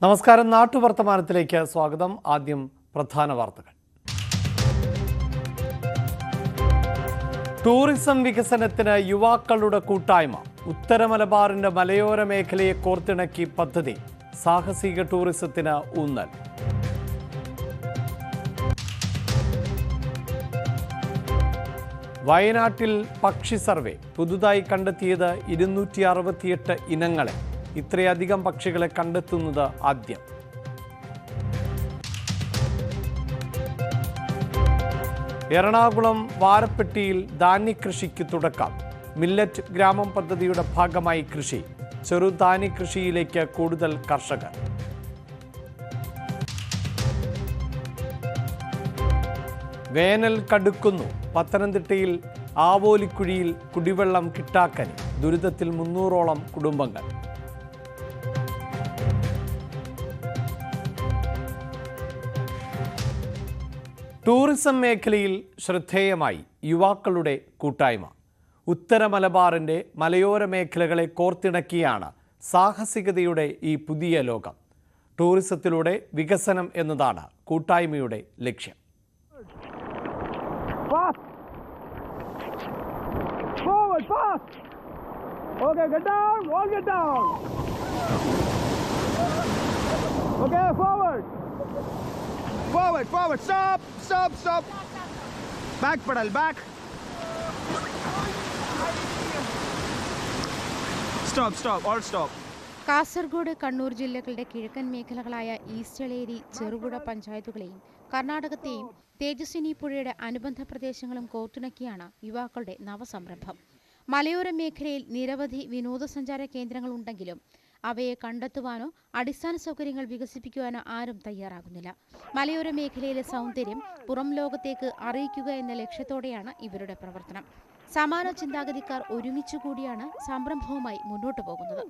നമസ്കാരം. നാട്ടുവർത്തമാനത്തിലേക്ക് സ്വാഗതം. ആദ്യം പ്രധാന വാർത്തകൾ. ടൂറിസം വികസനത്തിന് യുവാക്കളുടെ കൂട്ടായ്മ. ഉത്തര മലബാറിന്റെ മലയോര മേഖലയെ കോർത്തിണക്കി പദ്ധതി. സാഹസിക ടൂറിസത്തിന് ഊന്നൽ. വയനാട്ടിൽ പക്ഷി സർവേ. പുതുതായി കണ്ടെത്തിയത് 268 ഇനങ്ങളെ. ഇത്രയധികം പക്ഷികളെ കണ്ടെത്തുന്നത് ആദ്യം. എറണാകുളം വാരപ്പെട്ടിയിൽ ധാന്യകൃഷിക്ക് തുടക്കം. മില്ലറ്റ് ഗ്രാമം പദ്ധതിയുടെ ഭാഗമായി കൃഷി. ചെറുധാന്യ കൃഷിയിലേക്ക് കൂടുതൽ കർഷകർ. വേനൽ കടുക്കുന്നു. പത്തനംതിട്ടയിൽ ആവോലിക്കുഴിയിൽ കുടിവെള്ളം കിട്ടാക്കനി. ദുരിതത്തിൽ 300ഓളം കുടുംബങ്ങൾ. ടൂറിസം മേഖലയിൽ ശ്രദ്ധേയമായി യുവാക്കളുടെ കൂട്ടായ്മ. ഉത്തര മലബാറിൻ്റെ മലയോര മേഖലകളെ കോർത്തിണക്കിയാണ് സാഹസികതയുടെ ഈ പുതിയ ലോകം. ടൂറിസത്തിലൂടെ വികസനം എന്നതാണ് കൂട്ടായ്മയുടെ ലക്ഷ്യം. Forward, forward, stop, stop, stop. Back pedal, back. Stop, stop, all stop. Kasaragod, Kannur ജില്ലകളുടെ കിഴക്കൻ മേഖലകളായ ഈസ്റ്റളേരി, ചെറുപുഴ പഞ്ചായത്തുകളെയും കർണാടകത്തെയും തേജസ്വിനി പുഴയുടെ അനുബന്ധ പ്രദേശങ്ങളും കോർത്തിണക്കിയാണ് യുവാക്കളുടെ നവസംരംഭം. മലയോര മേഖലയിൽ നിരവധി വിനോദസഞ്ചാര കേന്ദ്രങ്ങളുണ്ടെങ്കിലും അവയെ കണ്ടെത്തുവാനോ അടിസ്ഥാന സൗകര്യങ്ങൾ വികസിപ്പിക്കുവാനോ ആരും തയ്യാറാകുന്നില്ല. മലയോര മേഖലയിലെ സൗന്ദര്യം പുറം ലോകത്തേക്ക് അറിയിക്കുക എന്ന ലക്ഷ്യത്തോടെയാണ് ഇവരുടെ പ്രവർത്തനം. സമാന ചിന്താഗതിക്കാർ ഒരുമിച്ചുകൂടിയാണ് സംരംഭവുമായി മുന്നോട്ടു പോകുന്നത്.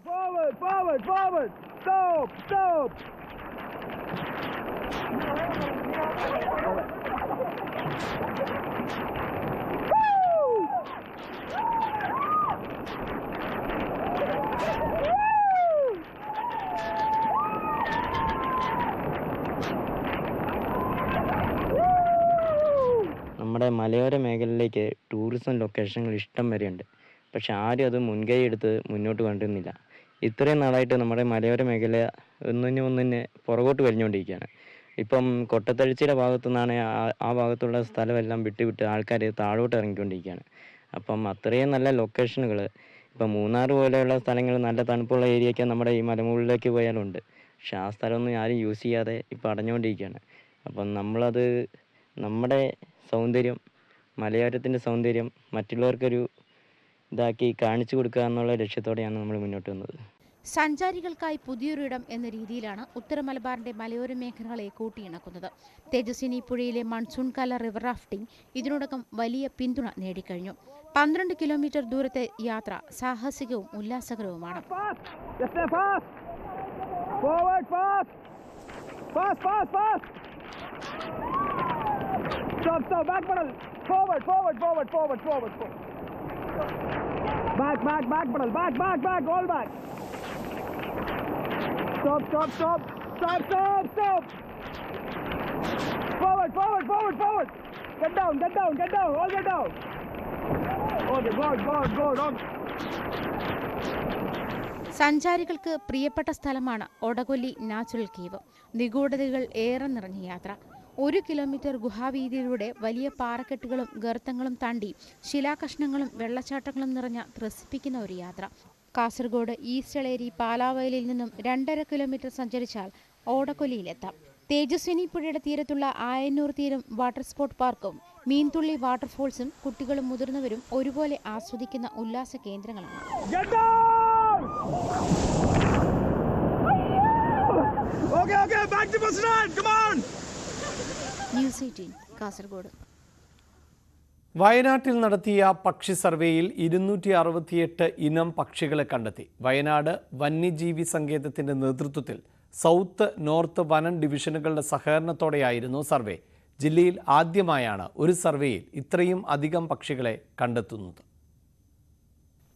നമ്മുടെ മലയോര മേഖലയിലേക്ക് ടൂറിസം ലൊക്കേഷനുകൾ ഇഷ്ടം വരെയുണ്ട്. പക്ഷെ ആരും അത് മുൻകൈ എടുത്ത് മുന്നോട്ട് കൊണ്ടുവരുന്നില്ല. ഇത്രയും നാളായിട്ട് നമ്മുടെ മലയോര മേഖല ഒന്നിനെ പുറകോട്ട് വലിഞ്ഞുകൊണ്ടിരിക്കുകയാണ്. ഇപ്പം കൊട്ടത്തഴിച്ചിയുടെ ഭാഗത്തു നിന്നാണ് ആ ഭാഗത്തുള്ള സ്ഥലമെല്ലാം വിട്ട് ആൾക്കാർ താഴോട്ട് ഇറങ്ങിക്കൊണ്ടിരിക്കുകയാണ്. അപ്പം അത്രയും നല്ല ലൊക്കേഷനുകൾ ഇപ്പം മൂന്നാർ പോലെയുള്ള സ്ഥലങ്ങൾ, നല്ല തണുപ്പുള്ള ഏരിയയൊക്കെ നമ്മുടെ ഈ മലമുകളിലേക്ക് പോയാലുണ്ട്. പക്ഷെ ആ സ്ഥലമൊന്നും ആരും യൂസ് ചെയ്യാതെ ഇപ്പം അടഞ്ഞുകൊണ്ടിരിക്കുകയാണ്. അപ്പം നമ്മളത് നമ്മുടെ സൗന്ദര്യം, മലയോരത്തിൻ്റെ സൗന്ദര്യം മറ്റുള്ളവർക്കൊരു ഇതാക്കി കാണിച്ചു കൊടുക്കുക എന്നുള്ള ലക്ഷ്യത്തോടെയാണ് നമ്മൾ മുന്നോട്ട് വന്നത്. സഞ്ചാരികൾക്കായി പുതിയൊരിടം എന്ന രീതിയിലാണ് ഉത്തര മലബാറിന്റെ മലയോര മേഖലകളെ കൂട്ടിയിണക്കുന്നത്. തേജസ്വിനി പുഴയിലെ മൺസൂൺ കാല റിവർ റാഫ്റ്റിംഗ് ഇതിനോടകം വലിയ പിന്തുണ നേടിക്കഴിഞ്ഞു. 12 കിലോമീറ്റർ ദൂരത്തെ യാത്ര സാഹസികവും ഉല്ലാസകരവുമാണ്. Stop, stop, back pedal. Forward, forward, forward, forward, forward, forward. Back, back, back pedal. Back, back, back, all back. Stop, stop, stop. Stop, stop, stop. Forward, forward, forward, forward. Get down, get down, get down, all get down. Okay, good, good, good, okay. സഞ്ചാരികൾക്ക് പ്രിയപ്പെട്ട സ്ഥലമാണ് ഒടകൊല്ലി natural cave. നിഗൂഢതകൾ ഏറെ നിറഞ്ഞ യാത്ര. 1 kilometre ഗുഹാവീതിയിലൂടെ വലിയ പാറക്കെട്ടുകളും ഗർത്തങ്ങളും താണ്ടി ശിലാകഷ്ണങ്ങളും വെള്ളച്ചാട്ടങ്ങളും നിറഞ്ഞ ത്രസിപ്പിക്കുന്ന ഒരു യാത്ര. കാസർഗോഡ് ഈസ്റ്റളേരി പാലാവയലിൽ നിന്നും 2.5 കിലോമീറ്റർ സഞ്ചരിച്ചാൽ ഓടക്കൊല്ലിയിലെത്താം. തേജസ്വിനി പുഴയുടെ തീരത്തുള്ള ആയന്നൂർ തീരം വാട്ടർ സ്പോർട്ട് പാർക്കും മീൻതുള്ളി വാട്ടർഫോൾസും കുട്ടികളും മുതിർന്നവരും ഒരുപോലെ ആസ്വദിക്കുന്ന ഉല്ലാസ കേന്ദ്രങ്ങളാണ്. ന്യൂസ് 18 കാസർഗോഡ്. വയനാട്ടിൽ നടത്തിയ പക്ഷി സർവേയിൽ 268 ഇനം പക്ഷികളെ കണ്ടെത്തി. വയനാട് വന്യജീവി സങ്കേതത്തിന്റെ നേതൃത്വത്തിൽ സൗത്ത്, നോർത്ത് വനം ഡിവിഷനുകളുടെ സഹകരണത്തോടെയായിരുന്നു സർവേ. ജില്ലയിൽ ആദ്യമായാണ് ഒരു സർവേയിൽ ഇത്രയും അധികം പക്ഷികളെ കണ്ടെത്തുന്നത്.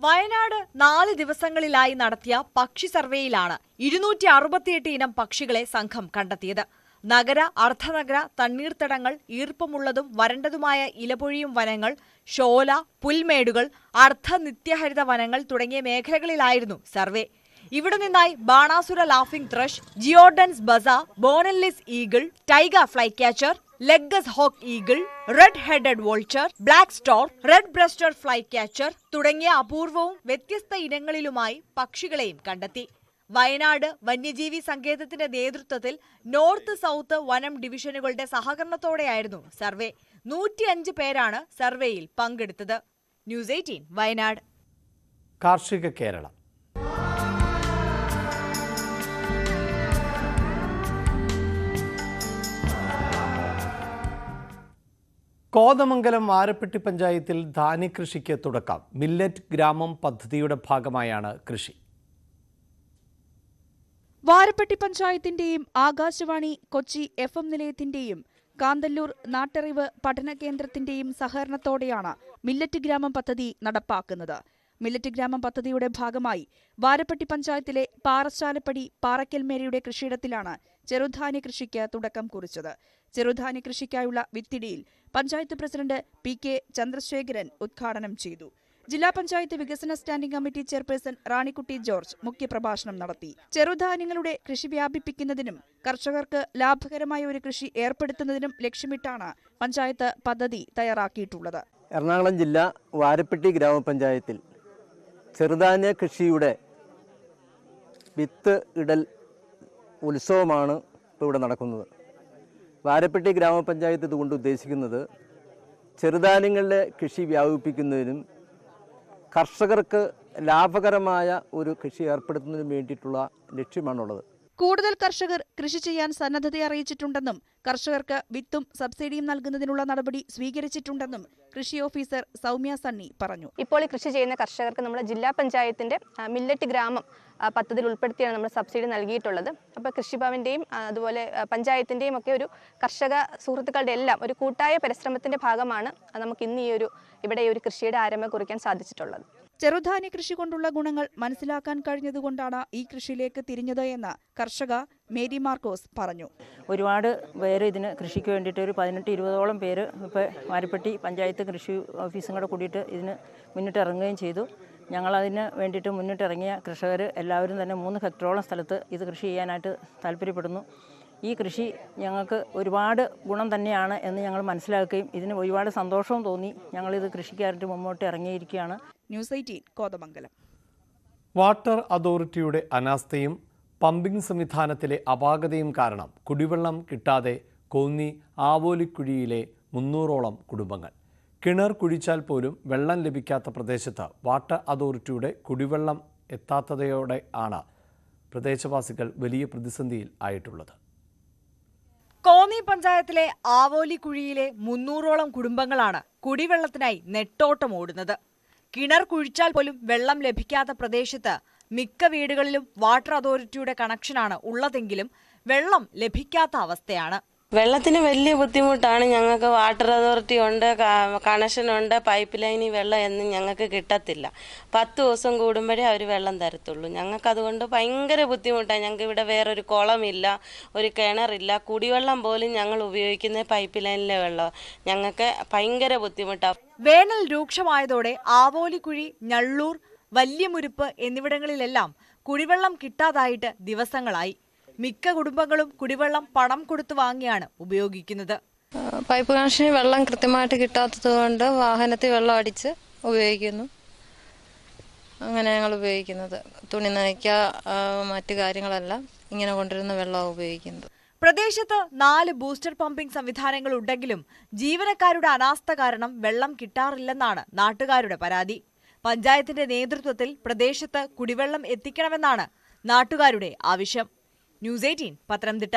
വയനാട് 4 ദിവസങ്ങളിലായി നടത്തിയ പക്ഷി സർവേയിലാണ് 268 ഇനം പക്ഷികളെ സംഘം കണ്ടെത്തിയത്. നഗര, അർദ്ധനഗര, തണ്ണീർത്തടങ്ങൾ, ഈർപ്പമുള്ളതും വരണ്ടതുമായ ഇലപൊഴിയും വനങ്ങൾ, ഷോല, പുൽമേടുകൾ, അർദ്ധനിത്യഹരിത വനങ്ങൾ തുടങ്ങിയ മേഖലകളിലായിരുന്നു സർവേ. ഇവിടെ നിന്നായി Banasura laughing thrush, Jerdon's baza, Bonelli's eagle, taiga flycatcher, Legge's hawk eagle, red headed vulture, black stork, red breasted flycatcher തുടങ്ങിയ അപൂർവവും വ്യത്യസ്ത ഇനങ്ങളിലുമായി പക്ഷികളെയും കണ്ടെത്തി. വയനാട് വന്യജീവി സങ്കേതത്തിന്റെ നേതൃത്വത്തിൽ നോർത്ത് സൗത്ത് വനം ഡിവിഷനുകളുടെ സഹകരണത്തോടെയായിരുന്നു സർവേ. 105 പേരാണ് സർവേയിൽ പങ്കെടുത്തത്. ന്യൂസ് 18 വയനാട്. കാർഷിക കേരളം. കോതമംഗലം വാരപ്പെട്ടി പഞ്ചായത്തിൽ ധാന്യകൃഷിക്ക് തുടക്കം. മില്ലറ്റ് ഗ്രാമം പദ്ധതിയുടെ ഭാഗമായാണ് കൃഷി. വാരപ്പെട്ടി പഞ്ചായത്തിന്റെയും ആകാശവാണി കൊച്ചി FM നിലയത്തിന്റെയും കാന്തല്ലൂർ നാട്ടറിവ് പഠന കേന്ദ്രത്തിന്റെയും സഹകരണത്തോടെയാണ് മില്ലറ്റ് ഗ്രാമം പദ്ധതി നടപ്പാക്കുന്നത്. മില്ലറ്റ് ഗ്രാമം പദ്ധതിയുടെ ഭാഗമായി വാരപ്പെട്ടി പഞ്ചായത്തിലെ പാറശാലപ്പടി പാറക്കൽമേരയുടെ കൃഷിയിടത്തിലാണ് ചെറുധാന്യ കൃഷിക്ക് തുടക്കം കുറിച്ചത്. ചെറുധാന്യ കൃഷിക്കായുള്ള വിത്തിടിയിൽ പഞ്ചായത്ത് പ്രസിഡന്റ് PK ചന്ദ്രശേഖരൻ ഉദ്ഘാടനം ചെയ്തു. ജില്ലാ പഞ്ചായത്ത് വികസന standing committee chairperson Ranikutty George മുഖ്യപ്രഭാഷണം നടത്തി. ചെറുധാന്യങ്ങളുടെ കൃഷി വ്യാപിപ്പിക്കുന്നതിനും കർഷകർക്ക് ലാഭകരമായ ഒരു കൃഷി ഏർപ്പെടുത്തുന്നതിനും ലക്ഷ്യമിട്ടാണ് പഞ്ചായത്ത് പദ്ധതി തയ്യാറാക്കിയിട്ടുള്ളത്. എറണാകുളം ജില്ല വാരപ്പെട്ടി ഗ്രാമപഞ്ചായത്തിൽ ചെറുധാന്യ കൃഷിയുടെ വിത്ത് ഇടൽ ഉത്സവമാണ് ഇപ്പോൾ ഇവിടെ നടക്കുന്നത്. വാരപ്പെട്ടി ഗ്രാമപഞ്ചായത്ത് ഇതുകൊണ്ട് ഉദ്ദേശിക്കുന്നത് ചെറുധാന്യങ്ങളുടെ കൃഷി വ്യാപിപ്പിക്കുന്നതിനും കർഷകർക്ക് ലാഭകരമായ ഒരു കൃഷി ഏർപ്പെടുത്തുന്നതിനും വേണ്ടിയിട്ടുള്ള ലക്ഷ്യമാണുള്ളത്. കൂടുതൽ കർഷകർ കൃഷി ചെയ്യാൻ സന്നദ്ധത അറിയിച്ചിട്ടുണ്ടെന്നും കർഷകർക്ക് വിത്തും സബ്സിഡിയും നൽകുന്നതിനുള്ള നടപടി സ്വീകരിച്ചിട്ടുണ്ടെന്നും കൃഷി ഓഫീസർ സൗമ്യ സണ്ണി പറഞ്ഞു. ഇപ്പോൾ കൃഷി ചെയ്യുന്ന കർഷകർക്ക് നമ്മുടെ ജില്ലാ പഞ്ചായത്തിന്റെ മില്ലറ്റ് ഗ്രാമം പദ്ധതിയിൽ ഉൾപ്പെടുത്തിയാണ് നമ്മൾ സബ്സിഡി നൽകിയിട്ടുള്ളത്. അപ്പോൾ കൃഷിഭവന്റെയും അതുപോലെ പഞ്ചായത്തിന്റെയും ഒക്കെ ഒരു കർഷക സുഹൃത്തുക്കളുടെ എല്ലാം ഒരു കൂട്ടായ പരിശ്രമത്തിന്റെ ഭാഗമാണ് നമുക്ക് ഇന്ന് ഇവിടെ ഒരു കൃഷിയുടെ ആരംഭം കുറിക്കാൻ സാധിച്ചിട്ടുള്ളത്. ചെറുധാന്യ കൃഷി കൊണ്ടുള്ള ഗുണങ്ങൾ മനസ്സിലാക്കാൻ കഴിഞ്ഞതുകൊണ്ടാണ് ഈ കൃഷിയിലേക്ക് തിരിഞ്ഞത് എന്ന് കർഷക മേരി മാർക്കോസ് പറഞ്ഞു. ഒരുപാട് പേര് ഇതിന് കൃഷിക്ക് വേണ്ടിയിട്ട് ഒരു 18-20ഓളം പേര് ഇപ്പോൾ വാരപ്പെട്ടി പഞ്ചായത്ത് കൃഷി ഓഫീസും കൂടെ കൂടിയിട്ട് ഇതിന് മുന്നിട്ടിറങ്ങുകയും ചെയ്തു. ഞങ്ങളതിന് വേണ്ടിയിട്ട് മുന്നിട്ടിറങ്ങിയ കർഷകർ എല്ലാവരും തന്നെ 3 ഹെക്ടറോളം സ്ഥലത്ത് ഇത് കൃഷി ചെയ്യാനായിട്ട് താല്പര്യപ്പെടുന്നു. ഈ കൃഷി ഞങ്ങൾക്ക് ഒരുപാട് ഗുണം തന്നെയാണ് എന്ന് ഞങ്ങൾ മനസ്സിലാക്കുകയും ഇതിന് ഒരുപാട് സന്തോഷവും തോന്നി ഞങ്ങളിത് കൃഷിക്കായിട്ട് മുമ്പോട്ട് ഇറങ്ങിയിരിക്കുകയാണ്. ന്യൂസ് 18 കോതമംഗലം. വാട്ടർ അതോറിറ്റിയുടെ അനാസ്ഥയും പമ്പിംഗ് സംവിധാനത്തിലെ അപാകതയും കാരണം കുടിവെള്ളം കിട്ടാതെ കോന്നി ആവോലിക്കുഴിയിലെ 300ഓളം കുടുംബങ്ങൾ. കിണർ കുഴിച്ചാൽ പോലും വെള്ളം ലഭിക്കാത്ത പ്രദേശത്ത് വാട്ടർ അതോറിറ്റിയുടെ കുടിവെള്ളം എത്താത്തതയോടെ ആണ് പ്രദേശവാസികൾ വലിയ പ്രതിസന്ധിയിൽ ആയിട്ടുള്ളത്. കോന്നി പഞ്ചായത്തിലെ ആവോലിക്കുഴിയിലെ 300ഓളം കുടുംബങ്ങളാണ് കുടിവെള്ളത്തിനായി നെട്ടോട്ടം ഓടുന്നത്. കിണർ കുഴിച്ചാൽ പോലും വെള്ളം ലഭിക്കാത്ത പ്രദേശത്ത് മിക്ക വീടുകളിലും വാട്ടർ അതോറിറ്റിയുടെ കണക്ഷനാണ് ഉള്ളതെങ്കിലും വെള്ളം ലഭിക്കാത്ത അവസ്ഥയാണ്. വെള്ളത്തിന് വലിയ ബുദ്ധിമുട്ടാണ്. ഞങ്ങൾക്ക് വാട്ടർ അതോറിറ്റി ഉണ്ട്, കണക്ഷനുണ്ട്, പൈപ്പ് ലൈനിൽ വെള്ളം എന്നും ഞങ്ങൾക്ക് കിട്ടത്തില്ല. 10 ദിവസം കൂടുമ്പോഴേ അവർ വെള്ളം തരത്തുള്ളൂ. ഞങ്ങൾക്ക് അതുകൊണ്ട് ഭയങ്കര ബുദ്ധിമുട്ടാണ്. ഞങ്ങൾക്ക് ഇവിടെ വേറൊരു കുളമില്ല, ഒരു കിണറില്ല, കുടിവെള്ളം പോലും ഞങ്ങൾ ഉപയോഗിക്കുന്ന പൈപ്പ് ലൈനിലെ വെള്ളം. ഞങ്ങൾക്ക് ഭയങ്കര ബുദ്ധിമുട്ടാണ്. വേനൽ രൂക്ഷമായതോടെ ആവോലിക്കുഴി, ഞള്ളൂർ, വല്യമുരുപ്പ് എന്നിവിടങ്ങളിലെല്ലാം കുടിവെള്ളം കിട്ടാതായിട്ട് ദിവസങ്ങളായി. മിക്ക കുടുംബങ്ങളും കുടിവെള്ളം പണം കൊടുത്തു വാങ്ങിയാണ് ഉപയോഗിക്കുന്നത്. പൈപ്പ് കണക്ഷന് വെള്ളം കൃത്യമായിട്ട് കിട്ടാത്തത് കൊണ്ട് വാഹനത്തിൽ വെള്ളം അടിച്ച് ഉപയോഗിക്കുന്നു. അങ്ങനെ ഞങ്ങൾ ഉപയോഗിക്കുന്നത് തുണി നനയ്ക്കുക, മറ്റു കാര്യങ്ങളെല്ലാം ഇങ്ങനെ കൊണ്ടുവരുന്ന വെള്ളമാണ് ഉപയോഗിക്കുന്നത്. പ്രദേശത്ത് 4 ബൂസ്റ്റർ പമ്പിംഗ് സംവിധാനങ്ങൾ ഉണ്ടെങ്കിലും ജീവനക്കാരുടെ അനാസ്ഥ കാരണം വെള്ളം കിട്ടാറില്ലെന്നാണ് നാട്ടുകാരുടെ പരാതി. പഞ്ചായത്തിന്റെ നേതൃത്വത്തിൽ പ്രദേശത്ത് കുടിവെള്ളം എത്തിക്കണമെന്നാണ് നാട്ടുകാരുടെ ആവശ്യം. ന്യൂസ് 18 പത്തനംതിട്ട.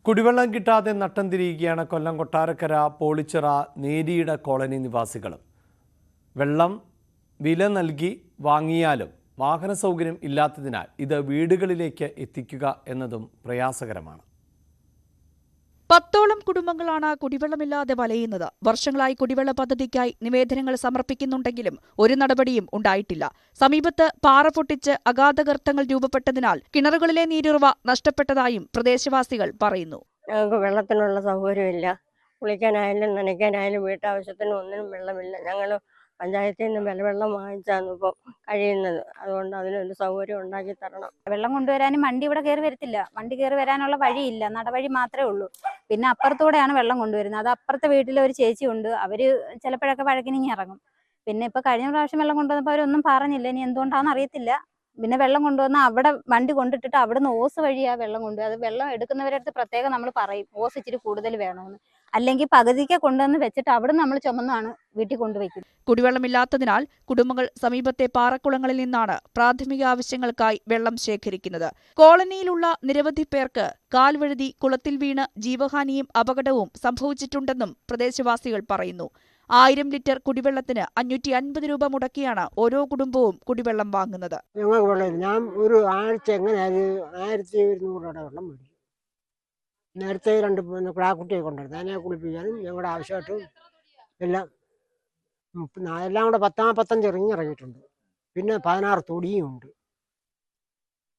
കുടിവെള്ളം കിട്ടാതെ നട്ടം തിരിയുകയാണ് കൊല്ലം കൊട്ടാരക്കര പോളിച്ചിറ നേരിയിട കോളനി നിവാസികളും. വെള്ളം വില നൽകി വാങ്ങിയാലും വാഹന സൗകര്യം ഇല്ലാത്തതിനാൽ ഇത് വീടുകളിലേക്ക് എത്തിക്കുക എന്നതും പ്രയാസകരമാണ്. 10ഓളം കുടുംബങ്ങളാണ് കുടിവെള്ളമില്ലാതെ വലയുന്നത്. വർഷങ്ങളായി കുടിവെള്ള പദ്ധതിക്കായി നിവേദനങ്ങൾ സമർപ്പിക്കുന്നുണ്ടെങ്കിലും ഒരു നടപടിയും ഉണ്ടായിട്ടില്ല. സമീപത്ത് പാറ പൊട്ടിച്ച് അഗാധഗർത്തങ്ങൾ രൂപപ്പെട്ടതിനാൽ കിണറുകളിലെ നീരുറവ നഷ്ടപ്പെട്ടതായും പ്രദേശവാസികൾ പറയുന്നു. ഞങ്ങൾക്ക് വെള്ളത്തിനുള്ള സൗകര്യമില്ല. കുളിക്കാനായാലും നനയ്ക്കാനായാലും വീട്ടാവശ്യത്തിനും ഒന്നിനും വെള്ളമില്ല. ഞങ്ങൾ പഞ്ചായത്തിൽ നിന്ന് വെള്ളം വാങ്ങിച്ചാണ് ഇപ്പോൾ കഴിയുന്നത്. അതുകൊണ്ട് അതിനൊരു സൗകര്യം ഉണ്ടാക്കി തരണം. വെള്ളം കൊണ്ടുവരാനും വണ്ടി ഇവിടെ കയറി വരത്തില്ല. വണ്ടി കയറി വരാനുള്ള വഴിയില്ല, നടവഴി മാത്രമേ ഉള്ളൂ. പിന്നെ അപ്പുറത്തൂടെയാണ് വെള്ളം കൊണ്ടുവരുന്നത്. അത് അപ്പുറത്തെ വീട്ടിലെ ഒരു ചേച്ചിയുണ്ട്, അവര് ചിലപ്പോഴൊക്കെ വഴക്കിനിങ്ങി ഇറങ്ങും. പിന്നെ ഇപ്പൊ കഴിഞ്ഞ പ്രാവശ്യം വെള്ളം കൊണ്ടുവന്നപ്പോൾ അവരൊന്നും പറഞ്ഞില്ല, ഇനി എന്തുകൊണ്ടാണെന്ന് അറിയത്തില്ല. പിന്നെ വെള്ളം കൊണ്ടുവന്ന അവിടെ വണ്ടി കൊണ്ടിട്ടിട്ട് അവിടുന്ന് ഓസ് വഴിയാ വെള്ളം കൊണ്ടുപോയി. അത് വെള്ളം എടുക്കുന്നവരുടെ അടുത്ത് പ്രത്യേകം നമ്മൾ പറയും ഓസ് ഇച്ചിരി കൂടുതൽ വേണമെന്ന്. അല്ലെങ്കിൽ പകുതിക്ക് കൊണ്ടുവന്ന് വെച്ചിട്ട് അവിടെ നമ്മൾ ചുമന്നാണ് വീട്ടിൽ കൊണ്ടുവയ്ക്കുന്നത്. കുടിവെള്ളമില്ലാത്തതിനാൽ കുടുംബങ്ങൾ സമീപത്തെ പാറക്കുളങ്ങളിൽ നിന്നാണ് പ്രാഥമിക ആവശ്യങ്ങൾക്കായി വെള്ളം ശേഖരിക്കുന്നത്. കോളനിയിലുള്ള നിരവധി പേർക്ക് കാൽവഴുതി കുളത്തിൽ വീണ് ജീവഹാനിയും അപകടവും സംഭവിച്ചിട്ടുണ്ടെന്നും പ്രദേശവാസികൾ പറയുന്നു. 1000 ലിറ്റർ കുടിവെള്ളത്തിന് 550 രൂപ മുടക്കിയാണ് ഓരോ കുടുംബവും കുടിവെള്ളം വാങ്ങുന്നത്. ഞങ്ങൾക്ക് വെള്ളം ഞാൻ ഒരു ആഴ്ച എങ്ങനെയായാലും 1200 രൂപയുടെ വെള്ളം മേടിക്കും. നേരത്തെ 2 ക്ലാക്കുട്ടിയെ കൊണ്ടുവരുന്നത് അതിനെ കുളിപ്പിക്കാനും ഞങ്ങളുടെ ആവശ്യമായിട്ടും എല്ലാം കൂടെ 15 റിങ് ഇറങ്ങിയിട്ടുണ്ട്. പിന്നെ 16 തൊടിയും ഉണ്ട്.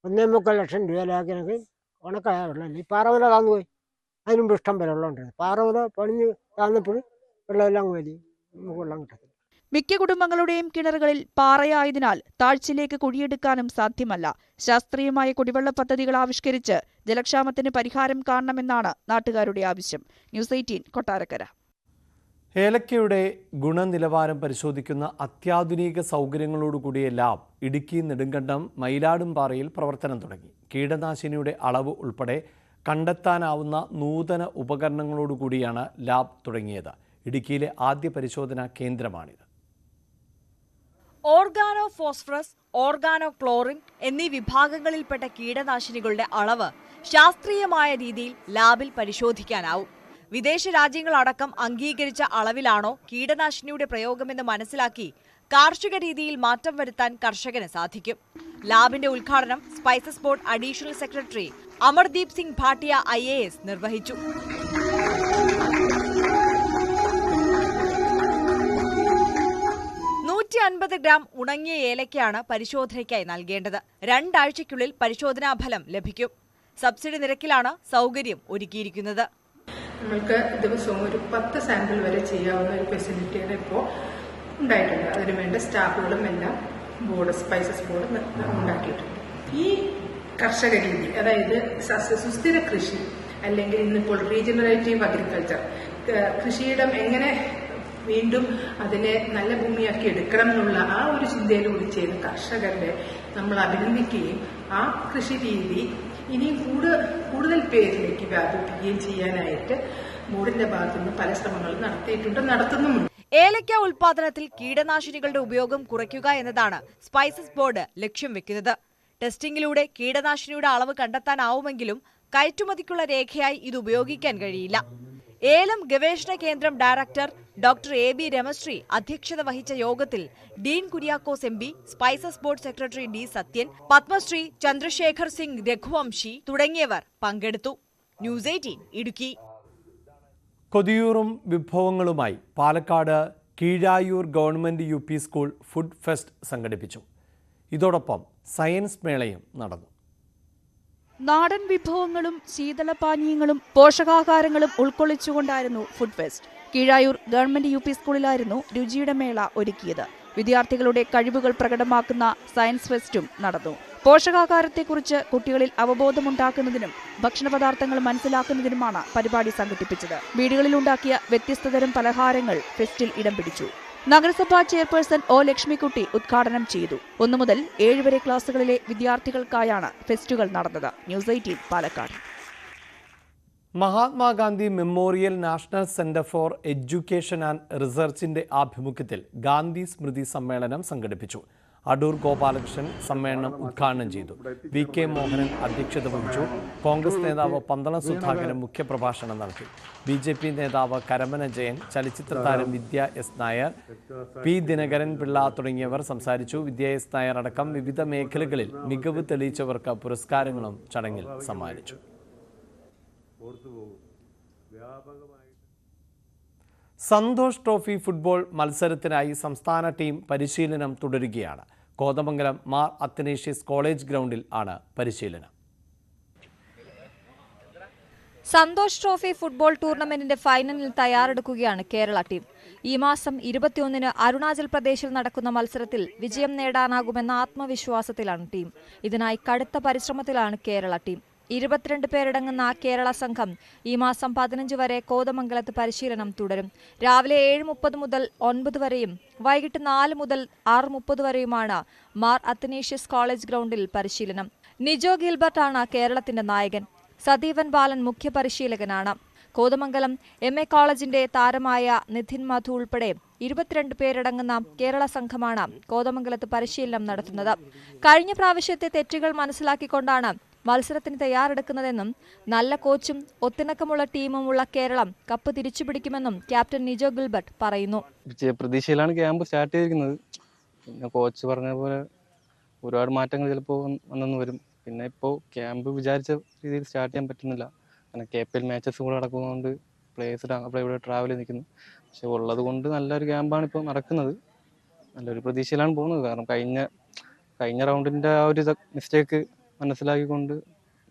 1.25 ലക്ഷം രൂപയിലാക്കി എനിക്ക് ഉണക്കായ വെള്ളമില്ല. ഈ പാറവില താന്നു പോയി. അതിനുമ്പ് ഇഷ്ടം പോലെ വെള്ളം ഉണ്ടായിരുന്നു. പാറവില പണിഞ്ഞ് താന്നപ്പോൾ വെള്ളമെല്ലാം വലിയ നമുക്ക് വെള്ളം കിട്ടത്തില്ല. മിക്ക കുടുംബങ്ങളുടെയും കിണറുകളിൽ പാറയായതിനാൽ താഴ്ചയിലേക്ക് കുഴിയെടുക്കാനും സാധ്യമല്ല. ശാസ്ത്രീയമായ കുടിവെള്ള പദ്ധതികൾ ആവിഷ്കരിച്ച് ജലക്ഷാമത്തിന് പരിഹാരം കാണണമെന്നാണ് നാട്ടുകാരുടെ ആവശ്യം. ന്യൂസ് 18 കൊട്ടാരക്കര. ഏലക്കയുടെ ഗുണനിലവാരം പരിശോധിക്കുന്ന അത്യാധുനിക സൗകര്യങ്ങളോടുകൂടിയ ലാബ് ഇടുക്കി നെടുങ്കണ്ടം മയിലാടുംപാറയിൽ പ്രവർത്തനം തുടങ്ങി. കീടനാശിനിയുടെ അളവ് ഉൾപ്പെടെ കണ്ടെത്താനാവുന്ന നൂതന ഉപകരണങ്ങളോടുകൂടിയാണ് ലാബ് തുടങ്ങിയത്. ഇടുക്കിയിലെ ആദ്യ പരിശോധനാ കേന്ദ്രമാണിത്. ഓർഗാനോ ഫോസ്ഫറസ്, ഓർഗാനോ ക്ലോറിൻ എന്നീ വിഭാഗങ്ങളിൽപ്പെട്ട കീടനാശിനികളുടെ അളവ് ശാസ്ത്രീയമായ രീതിയിൽ ലാബിൽ പരിശോധിക്കാനാവും. വിദേശ രാജ്യങ്ങളടക്കം അംഗീകരിച്ച അളവിലാണോ കീടനാശിനിയുടെ പ്രയോഗമെന്ന് മനസ്സിലാക്കി കാർഷിക രീതിയിൽ മാറ്റം വരുത്താൻ കർഷകന് സാധിക്കും. ലാബിന്റെ ഉദ്ഘാടനം spices board additional secretary Amardeep Singh Bhatia IAS നിർവഹിച്ചു. 150 ഗ്രാം ഉണങ്ങിയ ഏലക്കയാണ് പരിശോധനയ്ക്കായി നൽകേണ്ടത്. 2 ആഴ്ചയ്ക്കുള്ളിൽ പരിശോധനാ ഫലം ലഭിക്കും. സബ്സിഡി നിരക്കിലാണ് സൗകര്യം ഒരുക്കിയിരിക്കുന്നത്. നമ്മൾക്ക് ദിവസവും ഒരു 10 സാമ്പിൾ വരെ ചെയ്യാവുന്ന ഒരു ഫെസിലിറ്റിയാണ് ഇപ്പോൾ ഉണ്ടായിട്ടുണ്ട്. അതിനുവേണ്ട സ്റ്റാഫുകളും എല്ലാം സ്പൈസസ് ബോർഡ് ഉണ്ടാക്കിയിട്ടുണ്ട്. ഈ കർഷക രീതി, അതായത് സുസ്ഥിര കൃഷി അല്ലെങ്കിൽ ഇന്നിപ്പോൾ റീജനറേറ്റീവ് അഗ്രികൾച്ചർ, കൃഷിയിടം എങ്ങനെ വീണ്ടും അതിനെ നല്ല ഭൂമിയാക്കി എടുക്കണം എന്നുള്ള ആ ഒരു ചിന്തയിലൂടെ ചെയ്യുന്ന കർഷകരെ നമ്മൾ അഭിനന്ദിക്കുകയും ആ കൃഷി രീതി ഇനിയും കൂടുതൽ പേരിലേക്ക് വ്യാപിപ്പിക്കുകയും ചെയ്യാനായിട്ട് ബോർഡിന്റെ ഭാഗത്തുനിന്ന് പല ശ്രമങ്ങളും നടത്തുന്നുമുണ്ട്. ഏലക്ക ഉൽപാദനത്തിൽ കീടനാശിനികളുടെ ഉപയോഗം കുറയ്ക്കുക എന്നതാണ് സ്പൈസസ് ബോർഡ് ലക്ഷ്യം വെക്കുന്നത്. ടെസ്റ്റിംഗിലൂടെ കീടനാശിനിയുടെ അളവ് കണ്ടെത്താനാവുമെങ്കിലും കയറ്റുമതിക്കുള്ള രേഖയായി ഇത് ഉപയോഗിക്കാൻ കഴിയില്ല. ഏലം ഗവേഷണ കേന്ദ്രം ഡയറക്ടർ ഡോക്ടർ AB രമശ്രീ അധ്യക്ഷത വഹിച്ച യോഗത്തിൽ Dean Kuriakose MP, spices board secretary D Sathyan, Padmashri Chandrashekhar Singh Raghuvanshi തുടങ്ങിയവർ പങ്കെടുത്തു. ന്യൂസ് 18 ഇടുക്കി. കൊതിയൂറും വിഭവങ്ങളുമായി Palakkad Keezhayur government UP school food fest സംഘടിപ്പിച്ചു. ഇതോടൊപ്പം സയൻസ് മേളയും നടന്നു. നാടൻ വിഭവങ്ങളും ശീതളപാനീയങ്ങളും പോഷകാഹാരങ്ങളും ഉൾക്കൊള്ളിച്ചുകൊണ്ടായിരുന്നു food fest. Keezhayur government UP സ്കൂളിലായിരുന്നു രുചിയുടെ മേള ഒരുക്കിയത്. വിദ്യാർത്ഥികളുടെ കഴിവുകൾ പ്രകടമാക്കുന്ന സയൻസ് ഫെസ്റ്റും നടന്നു. പോഷകാഹാരത്തെക്കുറിച്ച് കുട്ടികളിൽ അവബോധമുണ്ടാക്കുന്നതിനും ഭക്ഷണപദാർത്ഥങ്ങൾ മനസ്സിലാക്കുന്നതിനുമാണ് പരിപാടി സംഘടിപ്പിച്ചത്. വീടുകളിലുണ്ടാക്കിയ വ്യത്യസ്തതരം പലഹാരങ്ങൾ ഫെസ്റ്റിൽ ഇടം പിടിച്ചു. നഗരസഭാ ചെയർപേഴ്സൺ O ലക്ഷ്മിക്കുട്ടി ഉദ്ഘാടനം ചെയ്തു. 1 മുതൽ 7 വരെ ക്ലാസുകളിലെ വിദ്യാർത്ഥികൾക്കായാണ് ഫെസ്റ്റുകൾ നടന്നത്. News 18 Palakkad. Mahatma Gandhi memorial national centre for education and റിസർച്ചിന്റെ ആഭിമുഖ്യത്തിൽ ഗാന്ധി സ്മൃതി സമ്മേളനം സംഘടിപ്പിച്ചു. അടൂർ ഗോപാലകൃഷ്ണൻ സമ്മേളനം ഉദ്ഘാടനം ചെയ്തു. VK മോഹനൻ അധ്യക്ഷത വഹിച്ചു. കോൺഗ്രസ് നേതാവ് പന്തളം സുധാകരൻ മുഖ്യപ്രഭാഷണം നടത്തി. BJP നേതാവ് കരമന ജയൻ, ചലച്ചിത്ര താരം വിദ്യ S നായർ, P ദിനകരൻ പിള്ള തുടങ്ങിയവർ സംസാരിച്ചു. വിദ്യ S നായർ അടക്കം വിവിധ മേഖലകളിൽ മികവ് തെളിയിച്ചവർക്ക് പുരസ്കാരങ്ങളും ചടങ്ങിൽ സമ്മാനിച്ചു. സന്തോഷ് ട്രോഫി ഫുട്ബോൾ മത്സരത്തിനായി സംസ്ഥാന ടീം പരിശീലനം തുടരുകയാണ്. കോതമംഗലം മാർ അത്തനേഷ്യസ് കോളേജ് ഗ്രൗണ്ടിൽ ആണ് പരിശീലനം. സന്തോഷ് ട്രോഫി ഫുട്ബോൾ ടൂർണമെന്റിന്റെ ഫൈനലിൽ തയ്യാറെടുക്കുകയാണ് കേരള ടീം. ഈ മാസം 21-ന് അരുണാചൽ പ്രദേശിൽ നടക്കുന്ന മത്സരത്തിൽ വിജയം നേടാനാകുമെന്ന ആത്മവിശ്വാസത്തിലാണ് ടീം. ഇതിനായി കടുത്ത പരിശ്രമത്തിലാണ് കേരള ടീം. 22 പേരടങ്ങുന്ന കേരള സംഘം ഈ മാസം 15 വരെ കോതമംഗലത്ത് പരിശീലനം തുടരും. രാവിലെ 7:30 മുതൽ 9 വരെയും വൈകിട്ട് 4 മുതൽ 6:30 വരെയുമാണ് മാർ അത്തനേഷ്യസ് കോളേജ് ഗ്രൗണ്ടിൽ പരിശീലനം. നിജോ ഗിൽബർട്ടാണ് കേരളത്തിന്റെ നായകൻ. സദീവൻ ബാലൻ മുഖ്യ പരിശീലകനാണ്. കോതമംഗലം MA കോളേജിന്റെ താരമായ നിധിൻ മധു ഉൾപ്പെടെ 22 പേരടങ്ങുന്ന കേരള സംഘമാണ് കോതമംഗലത്ത് പരിശീലനം നടത്തുന്നത്. കഴിഞ്ഞ പ്രാവശ്യത്തെ തെറ്റുകൾ മനസ്സിലാക്കിക്കൊണ്ടാണ് മത്സരത്തിന് തയ്യാറെടുക്കുന്നതെന്നും നല്ല കോച്ചും ഒത്തിണക്കമുള്ള ടീമുമുള്ള കേരളം കപ്പ് തിരിച്ചുപിടിക്കുമെന്നും ക്യാപ്റ്റൻ നിജോ ഗിൽബർട്ട് പറയുന്നു. പ്രതീക്ഷയിലാണ് ക്യാമ്പ് സ്റ്റാർട്ട് ചെയ്തിരിക്കുന്നത്. പിന്നെ കോച്ച് പറഞ്ഞ പോലെ ഒരുപാട് മാറ്റങ്ങൾ ചിലപ്പോൾ വന്നെന്ന് വരും. പിന്നെ ഇപ്പോൾ ക്യാമ്പ് വിചാരിച്ച രീതിയിൽ സ്റ്റാർട്ട് ചെയ്യാൻ പറ്റുന്നില്ല. കാരണം KPL മാച്ചസ് കൂടെ നടക്കുന്നതുകൊണ്ട് പ്ലേയേഴ്സ് അവിടെ ഇവിടെ ട്രാവൽ ചെയ്ത് നിൽക്കുന്നു. പക്ഷെ ഉള്ളത് കൊണ്ട് നല്ലൊരു ക്യാമ്പാണ് ഇപ്പോൾ നടക്കുന്നത്. നല്ലൊരു പ്രതീക്ഷയിലാണ് പോകുന്നത്. കാരണം കഴിഞ്ഞ റൗണ്ടിൻ്റെ ആ ഒരു മിസ്റ്റേക്ക് മനസ്സിലാക്കിക്കൊണ്ട്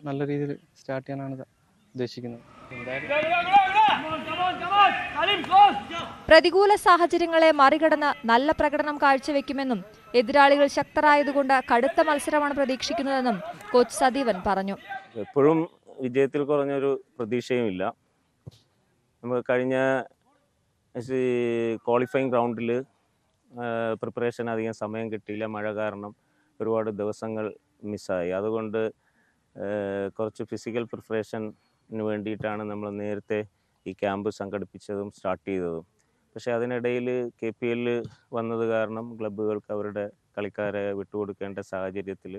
നല്ല രീതിയിൽ സ്റ്റാർട്ട് ചെയ്യാനാണ് ഉദ്ദേശിക്കുന്നത്. പ്രതികൂല സാഹചര്യങ്ങളെ മറികടന്ന് നല്ല പ്രകടനം കാഴ്ചവെക്കുമെന്നും എതിരാളികൾ ശക്തരായതുകൊണ്ട് കടുത്ത മത്സരമാണ് പ്രതീക്ഷിക്കുന്നതെന്നും കോച്ച് സദീവൻ പറഞ്ഞു. എപ്പോഴും വിജയത്തിൽ കുറഞ്ഞൊരു പ്രതീക്ഷയുമില്ല. നമുക്ക് കഴിഞ്ഞ ക്വാളിഫയിങ് റൗണ്ടിൽ പ്രിപ്പറേഷൻ അധികം സമയം കിട്ടിയില്ല. മഴ കാരണം ഒരുപാട് ദിവസങ്ങൾ മിസ്സായി. അതുകൊണ്ട് കുറച്ച് ഫിസിക്കൽ പ്രിപ്പറേഷന് വേണ്ടിയിട്ടാണ് നമ്മൾ നേരത്തെ ഈ ക്യാമ്പ് സംഘടിപ്പിച്ചതും സ്റ്റാർട്ട് ചെയ്തതും. പക്ഷേ അതിനിടയിൽ KPL വന്നത് കാരണം ക്ലബ്ബുകൾക്ക് അവരുടെ കളിക്കാരെ വിട്ടുകൊടുക്കേണ്ട സാഹചര്യത്തിൽ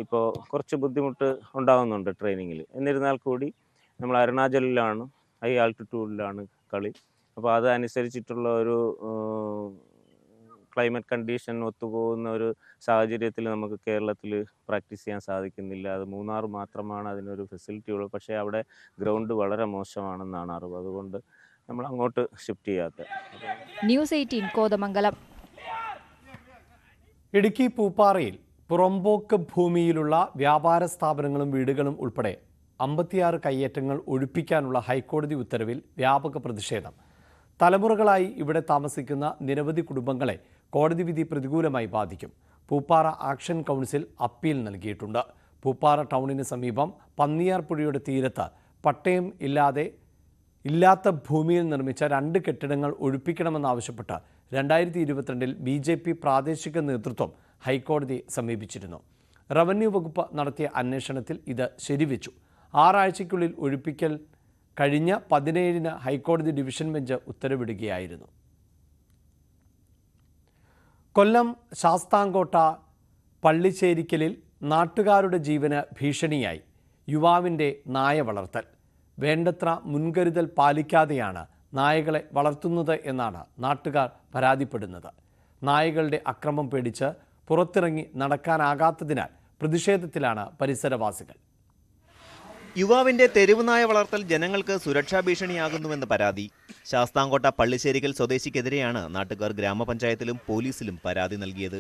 ഇപ്പോൾ കുറച്ച് ബുദ്ധിമുട്ട് ഉണ്ടാകുന്നുണ്ട് ട്രെയിനിങ്ങിൽ. എന്നിരുന്നാൽ കൂടി നമ്മൾ അരുണാചലിലാണ്, ഹൈ ആൾട്ടിറ്റ്യൂഡിലാണ് കളി. അപ്പോൾ അതനുസരിച്ചിട്ടുള്ള ഒരു ക്ലൈമറ്റ് കണ്ടീഷൻ ഒത്തുപോകുന്ന ഒരു സാഹചര്യത്തിൽ നമുക്ക് കേരളത്തിൽ പ്രാക്ടീസ് ചെയ്യാൻ സാധിക്കുന്നില്ല. അത് മൂന്നാർ മാത്രമാണ് അതിനൊരു ഫെസിലിറ്റി ഉള്ളത്. പക്ഷേ അവിടെ ഗ്രൗണ്ട് വളരെ മോശമാണെന്നാണ് അറിവ്. അതുകൊണ്ട് നമ്മൾ അങ്ങോട്ട് ഷിഫ്റ്റ് ചെയ്യാത്തത്. ന്യൂസ് 18 കോതമംഗലം. ഇടുക്കി പൂപ്പാറയിൽ പുറമ്പോക്ക് ഭൂമിയിലുള്ള വ്യാപാര സ്ഥാപനങ്ങളും വീടുകളും ഉൾപ്പെടെ 56 കയ്യേറ്റങ്ങൾ ഒഴിപ്പിക്കാനുള്ള ഹൈക്കോടതി ഉത്തരവിൽ വ്യാപക പ്രതിഷേധം. തലമുറകളായി ഇവിടെ താമസിക്കുന്ന നിരവധി കുടുംബങ്ങളെ കോടതി വിധി പ്രതികൂലമായി ബാധിക്കും. പൂപ്പാറ ആക്ഷൻ കൗൺസിൽ അപ്പീൽ നൽകിയിട്ടുണ്ട്. പൂപ്പാറ ടൗണിന് സമീപം പന്നിയാർ പുഴയുടെ തീരത്ത് പട്ടയം ഇല്ലാത്ത ഭൂമിയിൽ നിർമ്മിച്ച 2 കെട്ടിടങ്ങൾ ഒഴിപ്പിക്കണമെന്നാവശ്യപ്പെട്ട് 2022 BJP പ്രാദേശിക നേതൃത്വം ഹൈക്കോടതിയെ സമീപിച്ചിരുന്നു. റവന്യൂ വകുപ്പ് നടത്തിയ അന്വേഷണത്തിൽ ഇത് ശരിവെച്ചു. 6 ആഴ്ചയ്ക്കുള്ളിൽ ഒഴിപ്പിക്കൽ കഴിഞ്ഞ 17-ന് ഹൈക്കോടതി ഡിവിഷൻ ബെഞ്ച് ഉത്തരവിടുകയായിരുന്നു. കൊല്ലം ശാസ്താംകോട്ട പള്ളിച്ചേരിക്കലിൽ നാട്ടുകാരുടെ ജീവന് ഭീഷണിയായി യുവാവിൻ്റെ നായ വളർത്തൽ. വേണ്ടത്ര മുൻകരുതൽ പാലിക്കാതെയാണ് നായകളെ വളർത്തുന്നത് എന്നാണ് നാട്ടുകാർ പരാതിപ്പെടുന്നത്. നായകളുടെ അക്രമം പേടിച്ച് പുറത്തിറങ്ങി നടക്കാനാകാത്തതിനാൽ പ്രതിഷേധത്തിലാണ് പരിസരവാസികൾ. യുവാവിന്റെ തെരുവ് നായ വളർത്തൽ ജനങ്ങൾക്ക് സുരക്ഷാ ഭീഷണിയാകുന്നുവെന്ന് പരാതി. ശാസ്താംകോട്ട പള്ളിശ്ശേരിക്കൽ സ്വദേശിക്കെതിരെയാണ് നാട്ടുകാർ ഗ്രാമപഞ്ചായത്തിലും പോലീസിലും പരാതി നൽകിയത്.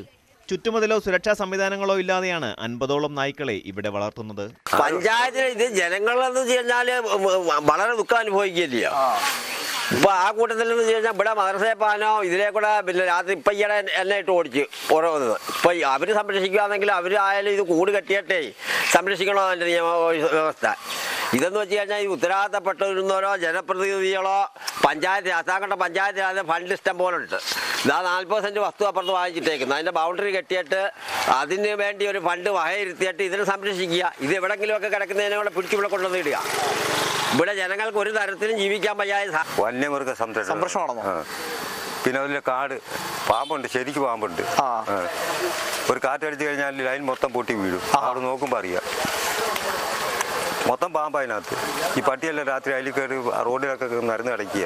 ചുറ്റുമതിലോ സുരക്ഷാ സംവിധാനങ്ങളോ ഇല്ലാതെയാണ് 50ഓളം നായ്ക്കളെ ഇവിടെ വളർത്തുന്നത്. പഞ്ചായത്തിന് ഇത് ജനങ്ങളെന്ന് കഴിഞ്ഞാല് വളരെ ദുഃഖം അനുഭവിക്കില്ല. ഇപ്പൊ ആ കൂട്ടത്തിൽ എന്ന് വെച്ച് കഴിഞ്ഞാൽ ഇവിടെ മദ്രസയെ പാനോ ഇതിലെ കൂടെ പിന്നെ രാത്രി ഇപ്പൊ ഈയിടെ എന്നെ ഇട്ട് ഓടിച്ച് ഓരോന്നത്. ഇപ്പൊ അവര് സംരക്ഷിക്കുകയാണെങ്കിൽ അവരായാലും ഇത് കൂട് കെട്ടിയിട്ടേ സംരക്ഷിക്കണോ അതിന്റെ നിയമ വ്യവസ്ഥ. ഇതെന്ന് വെച്ച് കഴിഞ്ഞാൽ ഈ ഉത്തരവാദിത്തപ്പെട്ടിരുന്നവരോ ജനപ്രതിനിധികളോ പഞ്ചായത്ത് ശാസ്താംകോട്ട പഞ്ചായത്തിൽ ഫണ്ട് ഇഷ്ടം പോലെ ഉണ്ട്. ഇതാ 40 സെന്റ് വസ്തു അപ്പുറത്ത് വാങ്ങിച്ചിട്ടേക്കുന്നത്. അതിന്റെ ബൗണ്ടറി കെട്ടിയിട്ട് അതിന് വേണ്ടി ഒരു ഫണ്ട് വകയിരുത്തിയിട്ട് ഇതിനെ സംരക്ഷിക്കുക. ഇത് എവിടെങ്കിലുമൊക്കെ കിടക്കുന്നതിനെ കൂടെ പിടിച്ച് ഇവിടെ കൊണ്ടുവന്ന് ഇടുക. ഇവിടെ ജനങ്ങൾക്ക് ഒരു തരത്തിലും ജീവിക്കാൻ വയ്യായ വന്യമൃഗ സംരക്ഷണമാണോ? പിന്നെ അതിലെ കാട് പാമ്പുണ്ട്, ശരിക്കും പാമ്പുണ്ട്. ഒരു കാറ്റടിച്ചു കഴിഞ്ഞാൽ ലൈൻ മൊത്തം പൊട്ടി വീഴും. അവിടെ നോക്കുമ്പോൾ അറിയാം മൊത്തം പാമ്പതിനകത്ത്. ഈ പട്ടിയെല്ലാം രാത്രി അതിൽ കയറി റോഡിലൊക്കെ നിരന്ന് കിടക്കുക.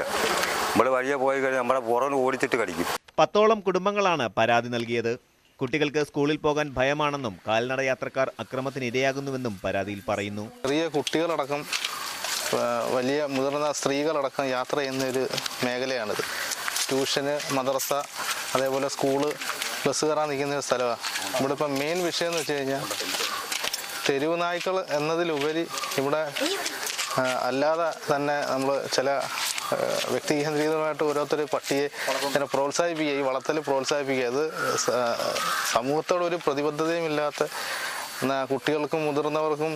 നമ്മൾ വഴിയെ പോയി കഴിഞ്ഞാൽ നമ്മളെ പുറത്ത് ഓടിച്ചിട്ട് കടിക്കും. 10ഓളം കുടുംബങ്ങളാണ് പരാതി നൽകിയത്. കുട്ടികൾക്ക് സ്കൂളിൽ പോകാൻ ഭയമാണെന്നും കാൽനട യാത്രക്കാർ അക്രമത്തിന് ഇരയാകുന്നുവെന്നും പരാതിയിൽ പറയുന്നു. ചെറിയ കുട്ടികളടക്കം വലിയ മുതിർന്ന സ്ത്രീകളടക്കം യാത്ര ചെയ്യുന്നൊരു മേഖലയാണിത്. ട്യൂഷന്, മദ്രസ, അതേപോലെ സ്കൂള്, ബസ് കയറാൻ നിൽക്കുന്ന ഒരു സ്ഥലമാണ്. ഇവിടെ ഇപ്പം മെയിൻ വിഷയം എന്ന് വെച്ച് കഴിഞ്ഞാൽ തെരുവ് നായ്ക്കൾ എന്നതിലുപരി ഇവിടെ അല്ലാതെ തന്നെ നമ്മൾ ചില വ്യക്തി കേന്ദ്രീകൃതമായിട്ട് ഓരോരുത്തർ പട്ടിയെ ഇങ്ങനെ പ്രോത്സാഹിപ്പിക്കുക, ഈ വളർത്തൽ പ്രോത്സാഹിപ്പിക്കുക. അത് സമൂഹത്തോടൊരു പ്രതിബദ്ധതയും ഇല്ലാത്ത കുട്ടികൾക്കും മുതിർന്നവർക്കും